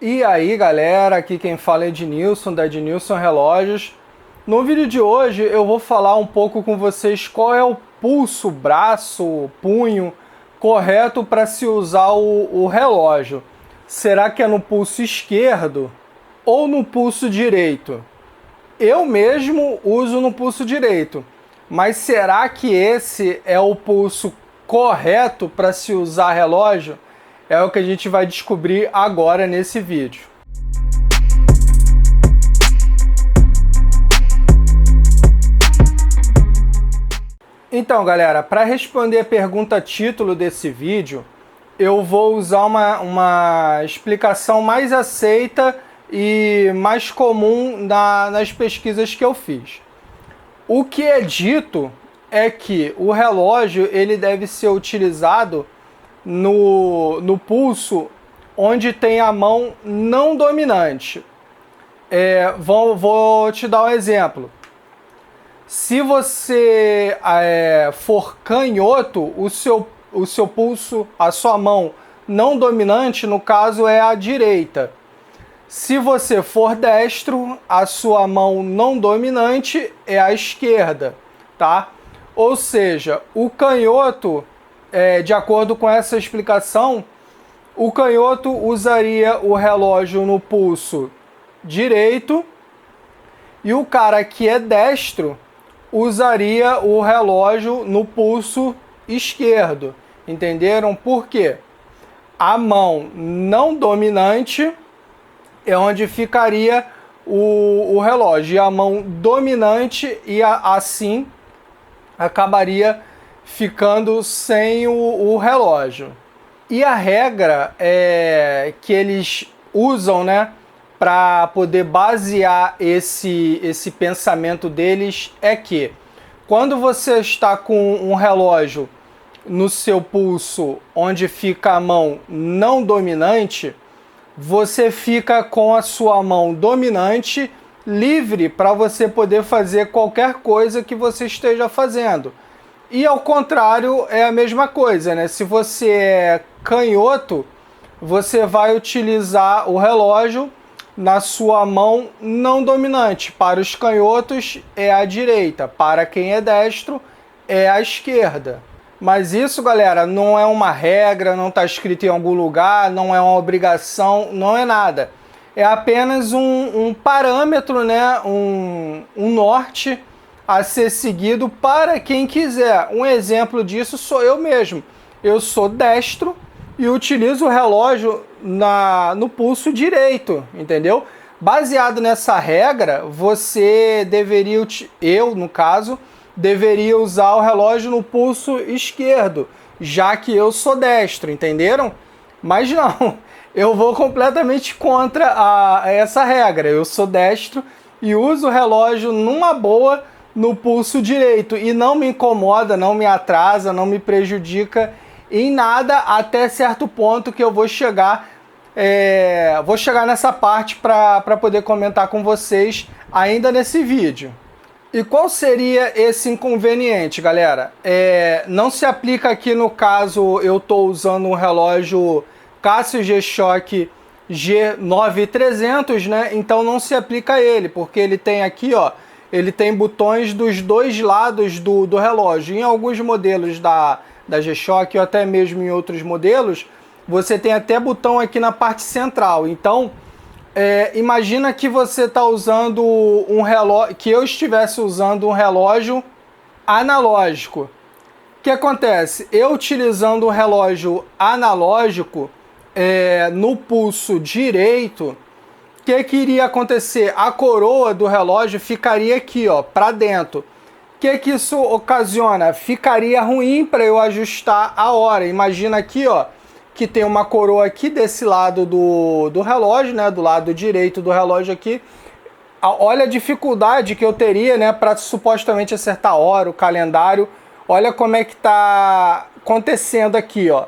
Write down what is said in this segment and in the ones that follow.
E aí galera, aqui quem fala é Ednilson, da Ednilson Relógios. No vídeo de hoje eu vou falar um pouco com vocês qual é o pulso, braço, punho correto para se usar o relógio. Será que é no pulso esquerdo ou no pulso direito? Eu mesmo uso no pulso direito, mas será que esse é o pulso correto para se usar relógio? É o que a gente vai descobrir agora nesse vídeo. Então, galera, para responder a pergunta título desse vídeo, eu vou usar uma explicação mais aceita e mais comum nas pesquisas que eu fiz. O que é dito é que o relógio ele deve ser utilizado no pulso onde tem a mão não dominante. Vou te dar um exemplo. Se você for canhoto, o seu pulso, a sua mão não dominante, no caso, é a direita. Se você for destro, a sua mão não dominante é a esquerda, tá? Ou seja, o canhoto, de acordo com essa explicação, o canhoto usaria o relógio no pulso direito e o cara que é destro usaria o relógio no pulso esquerdo. Entenderam? Por quê? A mão não dominante é onde ficaria o relógio, e a mão dominante assim acabaria ficando sem o relógio. E a regra que eles usam, né, para poder basear esse pensamento deles é que quando você está com um relógio no seu pulso onde fica a mão não dominante, você fica com a sua mão dominante livre para você poder fazer qualquer coisa que você esteja fazendo. E ao contrário, é a mesma coisa, né? Se você é canhoto, você vai utilizar o relógio na sua mão não dominante. Para os canhotos é a direita, para quem é destro é a esquerda. Mas isso, galera, não é uma regra, não está escrito em algum lugar, não é uma obrigação, não é nada. É apenas um parâmetro, né? um norte a ser seguido para quem quiser. Um exemplo disso sou eu mesmo. Eu sou destro e utilizo o relógio no pulso direito, entendeu? Baseado nessa regra, você deveria, eu no caso, deveria usar o relógio no pulso esquerdo, já que eu sou destro, entenderam? Mas não, eu vou completamente contra essa regra. Eu sou destro e uso o relógio numa boa no pulso direito e não me incomoda, não me atrasa, não me prejudica em nada até certo ponto que eu vou chegar nessa parte para poder comentar com vocês ainda nesse vídeo. E qual seria esse inconveniente, galera? Não se aplica aqui no caso eu estou usando um relógio Casio G-Shock G9300, né? Então não se aplica a ele, porque ele tem aqui, ó, ele tem botões dos dois lados do relógio. Em alguns modelos da G-Shock ou até mesmo em outros modelos, você tem até botão aqui na parte central. Então, imagina que você está usando um relógio, que eu estivesse usando um relógio analógico. O que acontece? Eu utilizando um relógio analógico no pulso direito, o que iria acontecer? A coroa do relógio ficaria aqui, ó, para dentro. O que isso ocasiona? Ficaria ruim para eu ajustar a hora. Imagina aqui, ó, que tem uma coroa aqui desse lado do relógio, né, do lado direito do relógio aqui. Olha a dificuldade que eu teria, né, para supostamente acertar a hora, o calendário. Olha como é que tá acontecendo aqui, ó.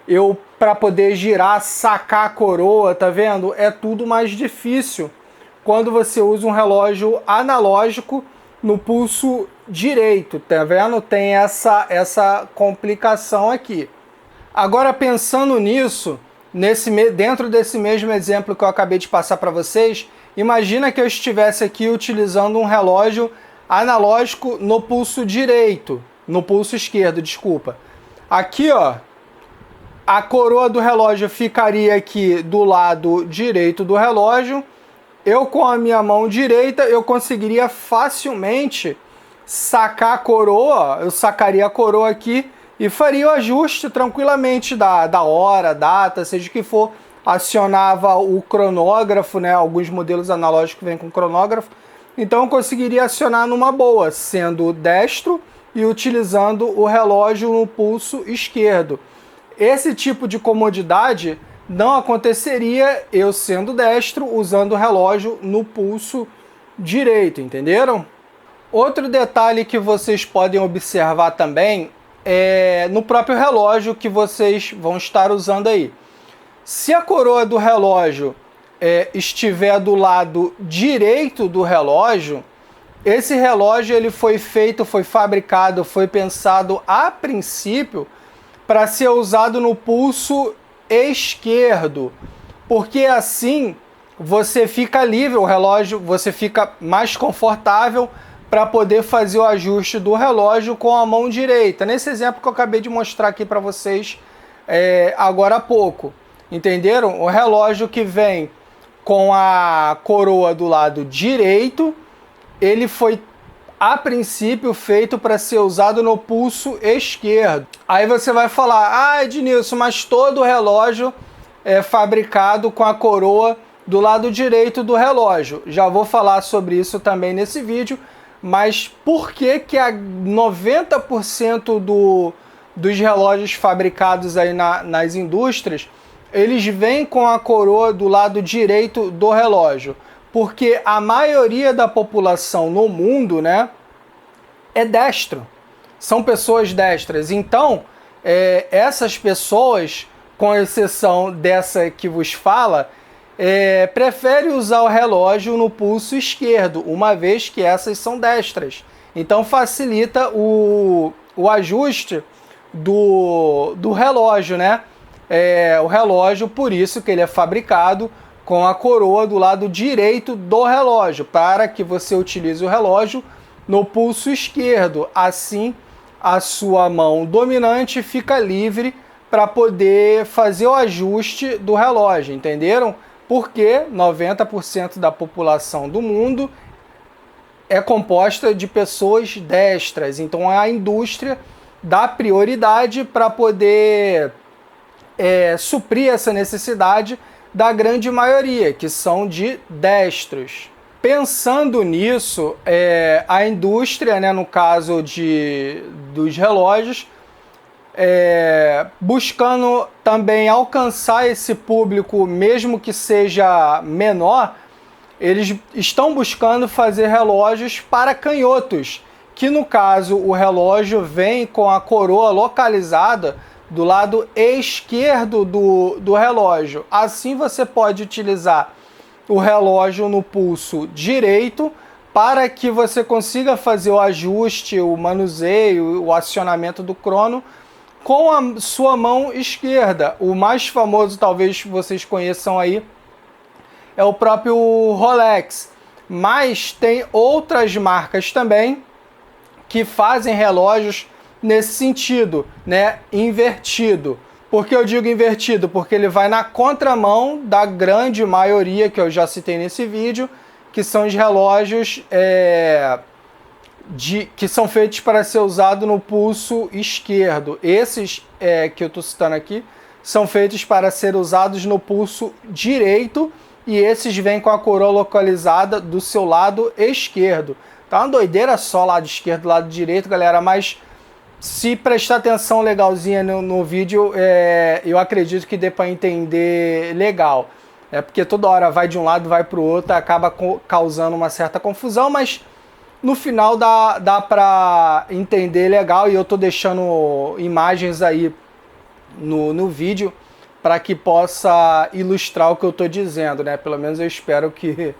Eu, para poder girar, sacar a coroa, tá vendo? É tudo mais difícil quando você usa um relógio analógico no pulso direito, tá vendo? Tem essa complicação aqui. Agora, pensando nisso, dentro desse mesmo exemplo que eu acabei de passar para vocês, imagina que eu estivesse aqui utilizando um relógio analógico no pulso direito, no pulso esquerdo, desculpa. Aqui, ó, a coroa do relógio ficaria aqui do lado direito do relógio. Eu, com a minha mão direita, eu conseguiria facilmente sacar a coroa, eu sacaria a coroa aqui e faria o ajuste tranquilamente da hora, data, seja o que for. Acionava o cronógrafo, né? Alguns modelos analógicos vêm com cronógrafo. Então eu conseguiria acionar numa boa, sendo destro e utilizando o relógio no pulso esquerdo. Esse tipo de comodidade não aconteceria eu sendo destro usando o relógio no pulso direito, entenderam? Outro detalhe que vocês podem observar também é no próprio relógio que vocês vão estar usando aí. Se a coroa do relógio estiver do lado direito do relógio, esse relógio ele foi fabricado, foi pensado a princípio para ser usado no pulso esquerdo, porque assim você fica livre, o relógio, você fica mais confortável para poder fazer o ajuste do relógio com a mão direita. Nesse exemplo que eu acabei de mostrar aqui para vocês agora há pouco. Entenderam? O relógio que vem com a coroa do lado direito, ele foi a princípio feito para ser usado no pulso esquerdo. Aí você vai falar, Ednilson, mas todo relógio é fabricado com a coroa do lado direito do relógio. Já vou falar sobre isso também nesse vídeo, mas por que que a 90% dos relógios fabricados aí nas indústrias, eles vêm com a coroa do lado direito do relógio? Porque a maioria da população no mundo, né, é destro. São pessoas destras. Então, essas pessoas, com exceção dessa que vos fala, preferem usar o relógio no pulso esquerdo, uma vez que essas são destras. Então, facilita o ajuste do relógio, né? O relógio, por isso que ele é fabricado com a coroa do lado direito do relógio, para que você utilize o relógio no pulso esquerdo. Assim, a sua mão dominante fica livre para poder fazer o ajuste do relógio, entenderam? Porque 90% da população do mundo é composta de pessoas destras. Então a indústria dá prioridade para poder suprir essa necessidade da grande maioria, que são de destros. Pensando nisso, a indústria, né, no caso dos relógios, buscando também alcançar esse público, mesmo que seja menor, eles estão buscando fazer relógios para canhotos, que no caso o relógio vem com a coroa localizada do lado esquerdo do relógio. Assim você pode utilizar o relógio no pulso direito para que você consiga fazer o ajuste, o manuseio, o acionamento do crono com a sua mão esquerda. O mais famoso, talvez vocês conheçam aí, é o próprio Rolex. Mas tem outras marcas também que fazem relógios nesse sentido, né? Invertido. Por que eu digo invertido? Porque ele vai na contramão da grande maioria que eu já citei nesse vídeo, que são os relógios que são feitos para ser usado no pulso esquerdo. Esses que eu estou citando aqui são feitos para ser usados no pulso direito, e esses vêm com a coroa localizada do seu lado esquerdo. Tá uma doideira só lado esquerdo, lado direito, galera, mas se prestar atenção legalzinha no vídeo, eu acredito que dê para entender legal. Porque toda hora vai de um lado, vai para o outro, acaba causando uma certa confusão, mas no final dá para entender legal, e eu tô deixando imagens aí no vídeo para que possa ilustrar o que eu tô dizendo, né? Pelo menos eu espero que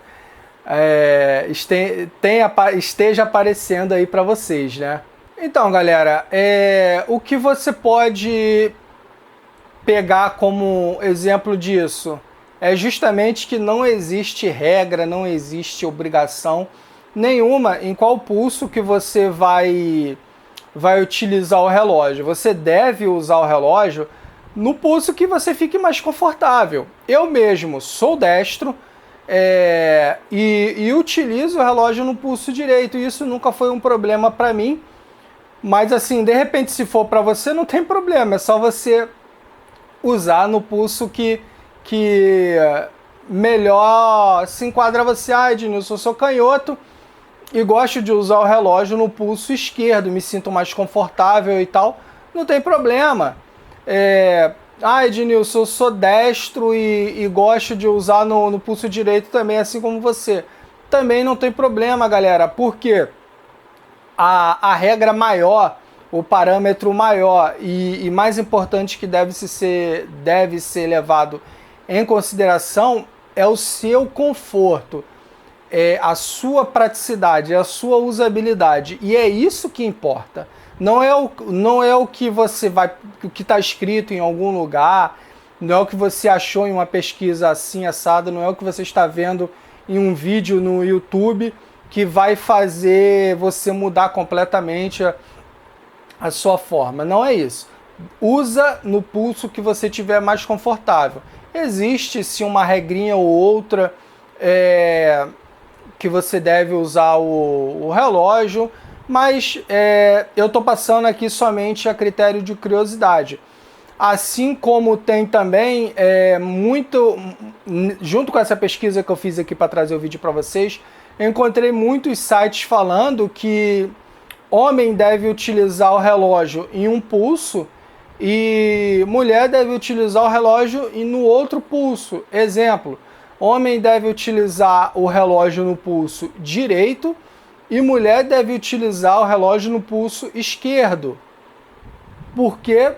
esteja aparecendo aí para vocês, né? Então, galera, o que você pode pegar como exemplo disso é justamente que não existe regra, não existe obrigação nenhuma em qual pulso que você vai utilizar o relógio. Você deve usar o relógio no pulso que você fique mais confortável. Eu mesmo sou destro e utilizo o relógio no pulso direito. Isso nunca foi um problema para mim. Mas assim, de repente, se for para você, não tem problema. É só você usar no pulso que melhor se enquadra você. Ah, Ednilson, eu sou canhoto e gosto de usar o relógio no pulso esquerdo, me sinto mais confortável e tal. Não tem problema. Ednilson, eu sou destro e gosto de usar no pulso direito também, assim como você. Também não tem problema, galera, porque a regra maior, o parâmetro maior e mais importante que deve ser levado em consideração é o seu conforto, a sua praticidade, a sua usabilidade. E é isso que importa. Não é o que você o que está escrito em algum lugar, não é o que você achou em uma pesquisa assim assada, não é o que você está vendo em um vídeo no YouTube que vai fazer você mudar completamente a sua forma. Não é isso. Usa no pulso que você tiver mais confortável. Existe sim uma regrinha ou outra que você deve usar o relógio, mas eu estou passando aqui somente a critério de curiosidade. Assim como tem também junto com essa pesquisa que eu fiz aqui para trazer o vídeo para vocês, eu encontrei muitos sites falando que homem deve utilizar o relógio em um pulso e mulher deve utilizar o relógio no outro pulso. Exemplo, homem deve utilizar o relógio no pulso direito e mulher deve utilizar o relógio no pulso esquerdo. Porque,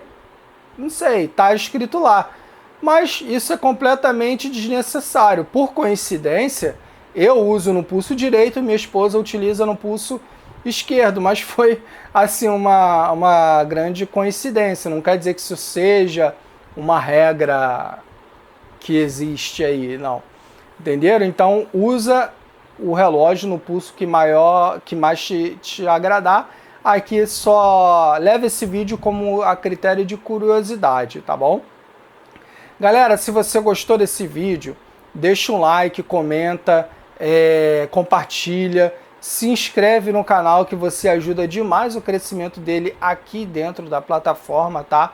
não sei, está escrito lá. Mas isso é completamente desnecessário. Por coincidência, eu uso no pulso direito e minha esposa utiliza no pulso esquerdo, mas foi assim uma grande coincidência. Não quer dizer que isso seja uma regra que existe aí, não. Entenderam? Então usa o relógio no pulso que mais te agradar. Aqui só leva esse vídeo como a critério de curiosidade, tá bom? Galera, se você gostou desse vídeo, deixa um like, comenta, compartilha, se inscreve no canal que você ajuda demais o crescimento dele aqui dentro da plataforma, tá?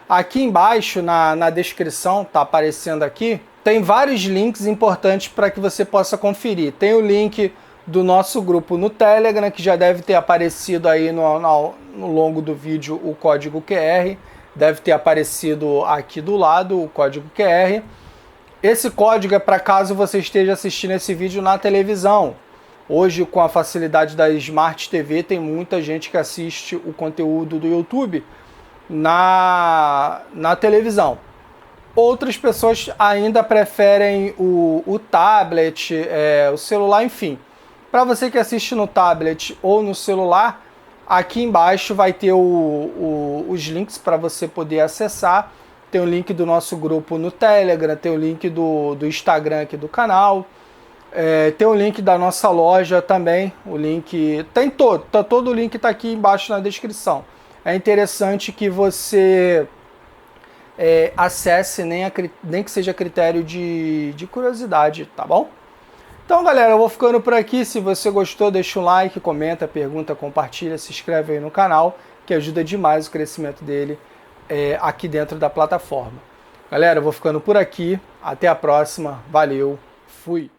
Aqui embaixo na descrição, tá aparecendo aqui, tem vários links importantes para que você possa conferir. Tem o link do nosso grupo no Telegram, que já deve ter aparecido aí no longo do vídeo o código QR, deve ter aparecido aqui do lado o código QR. Esse código é para caso você esteja assistindo esse vídeo na televisão. Hoje, com a facilidade da Smart TV, tem muita gente que assiste o conteúdo do YouTube na televisão. Outras pessoas ainda preferem o tablet, o celular, enfim. Para você que assiste no tablet ou no celular, aqui embaixo vai ter os links para você poder acessar. Tem o link do nosso grupo no Telegram, tem o link do Instagram aqui do canal. Tem o link da nossa loja também, o link tem todo o link está aqui embaixo na descrição. É interessante que você acesse, nem que seja critério de curiosidade, tá bom? Então, galera, eu vou ficando por aqui. Se você gostou, deixa um like, comenta, pergunta, compartilha, se inscreve aí no canal, que ajuda demais o crescimento dele aqui dentro da plataforma. Galera, eu vou ficando por aqui. Até a próxima. Valeu. Fui.